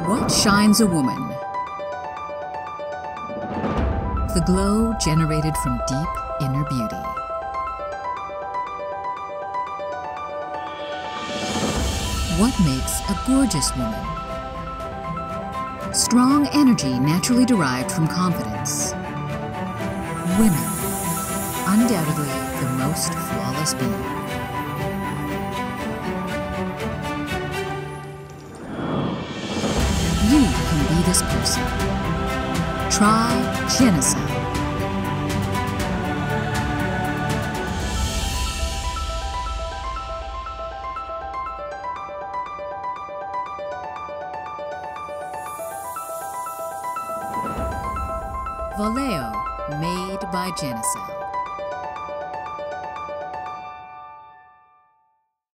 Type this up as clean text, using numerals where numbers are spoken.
What shines a woman? The glow generated from deep inner beauty. What makes a gorgeous woman? Strong energy naturally derived from confidence. Women, undoubtedly the most flawless being. You can be this person. Try Genucel. Voleo, made by Genucel.